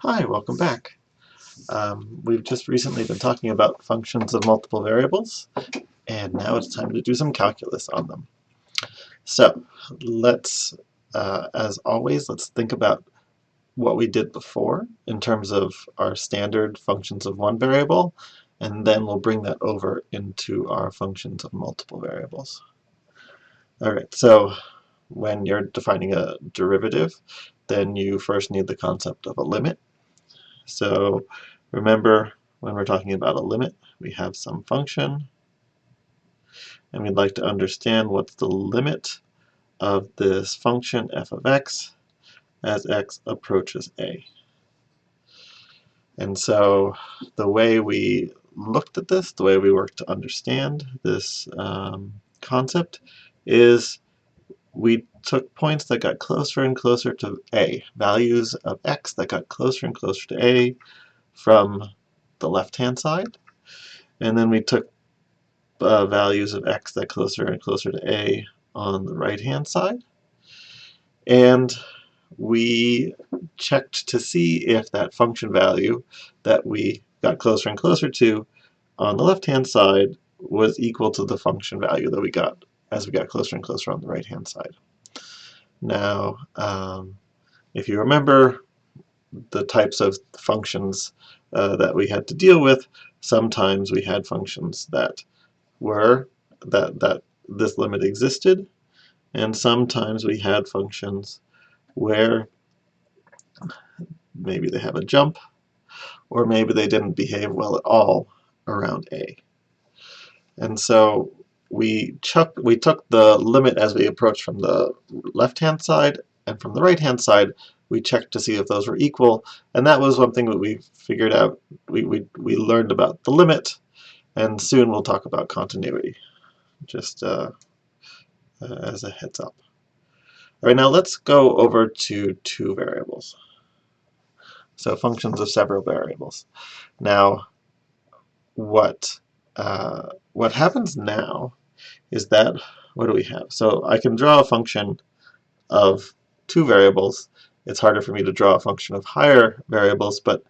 Hi, welcome back. We've just recently been talking about functions of multiple variables, and now it's time to do some calculus on them. So as always, let's think about what we did before in terms of our standard functions of one variable, and then we'll bring that over into our functions of multiple variables. All right, so when you're defining a derivative, then you first need the concept of a limit. So remember, when we're talking about a limit, we have some function, and we'd like to understand what's the limit of this function f of x as x approaches a. And so the way we looked at this, the way we worked to understand this concept, is we took points that got closer and closer to a, values of x that got closer and closer to a from the left-hand side, and then we took values of x that closer and closer to a on the right-hand side, and we checked to see if that function value that we got closer and closer to on the left-hand side was equal to the function value that we got as we got closer and closer on the right-hand side. Now, if you remember the types of functions that we had to deal with, sometimes we had functions that were that this limit existed, and sometimes we had functions where maybe they have a jump, or maybe they didn't behave well at all around a. And so we took the limit as we approached from the left-hand side, and from the right-hand side we checked to see if those were equal, and that was one thing that we figured out. We learned about the limit, and soon we'll talk about continuity, just as a heads up. All right, now let's go over to two variables. So functions of several variables. Now, what happens now is that, what do we have? So I can draw a function of two variables. It's harder for me to draw a function of higher variables, but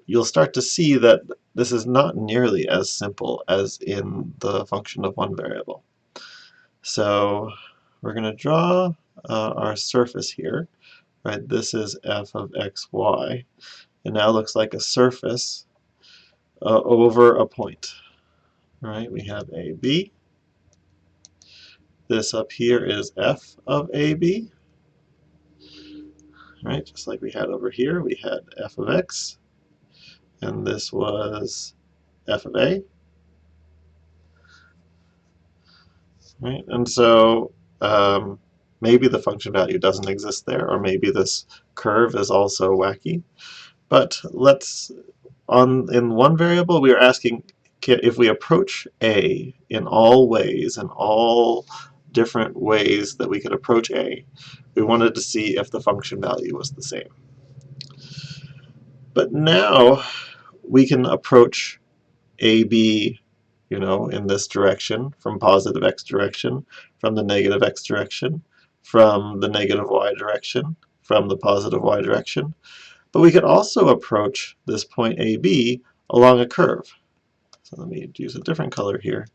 you'll start to see that this is not nearly as simple as in the function of one variable. So we're going to draw our surface here. Right, this is f of xy. It now looks like a surface over a point. Right, we have AB. This up here is f of AB. Right, just like we had over here, we had f of x, and this was f of a. Right, and so maybe the function value doesn't exist there, or maybe this curve is also wacky. But in one variable, we are asking if we approach a in all ways, in all different ways that we could approach a, we wanted to see if the function value was the same. But now we can approach AB, in this direction, from positive x direction, from the negative x direction, from the negative y direction, from the positive y direction. But we could also approach this point AB along a curve. So let me use a different color here.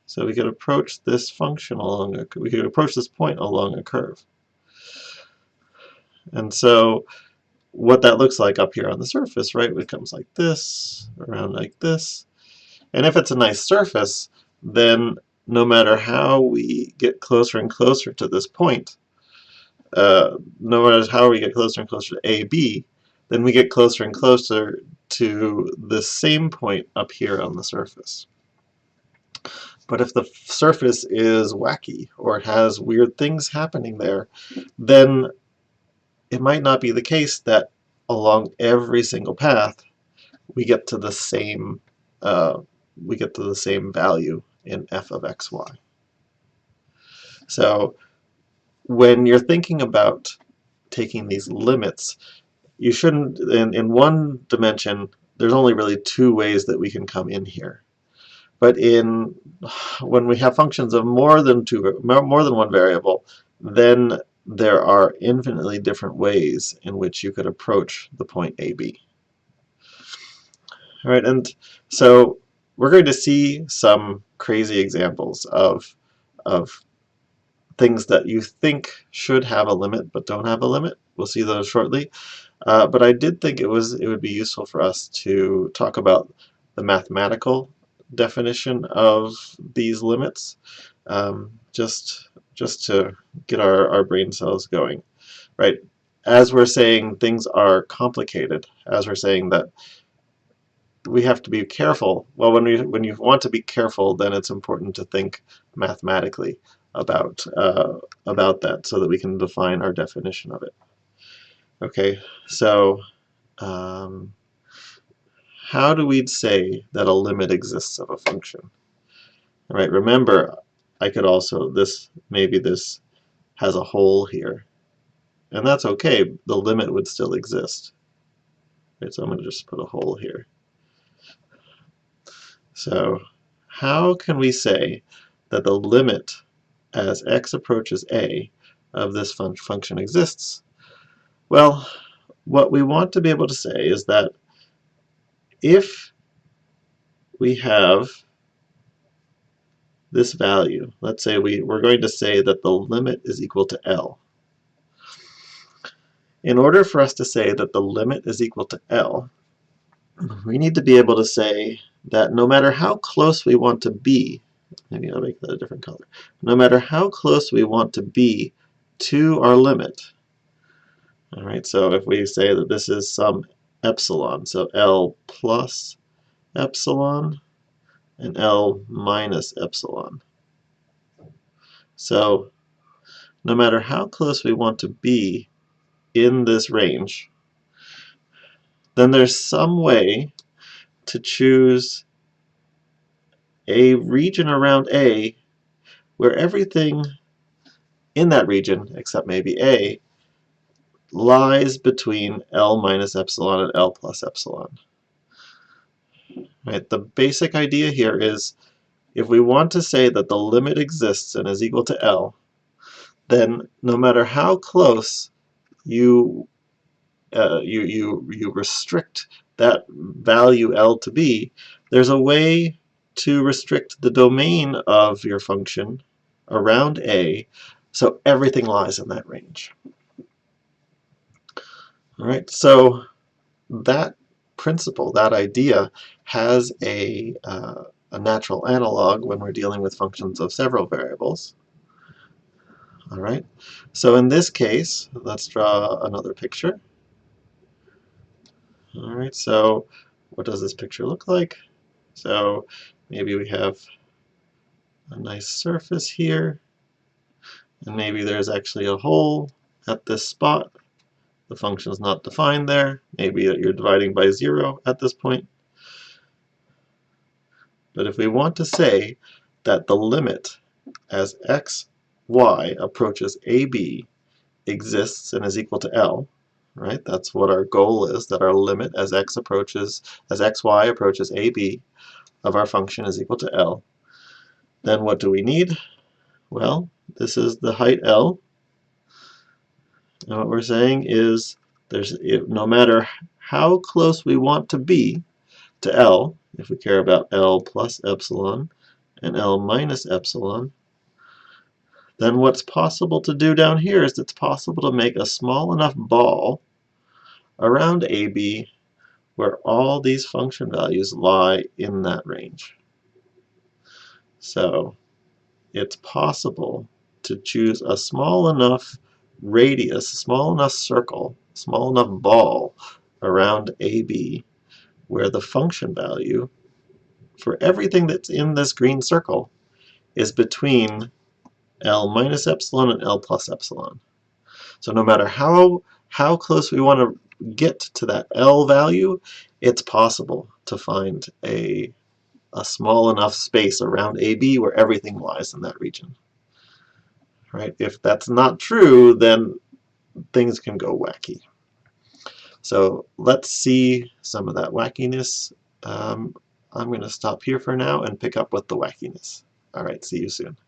So we could approach this function we could approach this point along a curve. And so what that looks like up here on the surface, right, it comes like this, around like this. And if it's a nice surface, then no matter how we get closer and closer to this point, no matter how we get closer and closer to AB, then we get closer and closer to the same point up here on the surface. But if the surface is wacky or has weird things happening there, then it might not be the case that along every single path we get to the same value in f of xy. So when you're thinking about taking these limits, you shouldn't, in one dimension, there's only really two ways that we can come in here. But when we have functions of more than one variable, then there are infinitely different ways in which you could approach the point AB. All right, and so we're going to see some crazy examples of things that you think should have a limit but don't have a limit. We'll see those shortly. But I did think it would be useful for us to talk about the mathematical definition of these limits, just to get our brain cells going, right? As we're saying things are complicated, as we're saying that we have to be careful. Well, when you want to be careful, then it's important to think mathematically about that so that we can define our definition of it. Okay, so um, how do we say that a limit exists of a function? All right, remember, I could also, maybe this has a hole here, and that's okay. The limit would still exist. Right, so I'm going to just put a hole here. So how can we say that the limit as x approaches a of this function exists? Well, what we want to be able to say is that if we have this value, let's say we're going to say that the limit is equal to L. In order for us to say that the limit is equal to L, we need to be able to say that no matter how close we want to be, maybe I'll make that a different color, no matter how close we want to be to our limit, all right, so if we say that this is some epsilon, so L plus epsilon and L minus epsilon. So no matter how close we want to be in this range, then there's some way to choose a region around A where everything in that region, except maybe A, lies between L minus epsilon and L plus epsilon. Right? The basic idea here is if we want to say that the limit exists and is equal to L, then no matter how close you restrict that value L to be, there's a way to restrict the domain of your function around A so everything lies in that range. All right, so that principle, that idea, has a natural analog when we're dealing with functions of several variables. All right, so in this case, let's draw another picture. All right, so what does this picture look like? So maybe we have a nice surface here, and maybe there's actually a hole at this spot. The function is not defined there. Maybe you're dividing by 0 at this point. But if we want to say that the limit as x, y approaches ab exists and is equal to L, right? That's what our goal is, that our limit as xy approaches ab of our function is equal to L. Then what do we need? Well, this is the height L. And what we're saying is no matter how close we want to be to L, if we care about L plus epsilon and L minus epsilon, then what's possible to do down here is it's possible to make a small enough ball around AB where all these function values lie in that range. So it's possible to choose a small enough radius, small enough circle, small enough ball around AB where the function value for everything that's in this green circle is between L minus epsilon and L plus epsilon. So no matter how close we want to get to that L value, it's possible to find a small enough space around AB where everything lies in that region. Right? If that's not true, then things can go wacky. So let's see some of that wackiness. I'm going to stop here for now and pick up with the wackiness. All right, see you soon.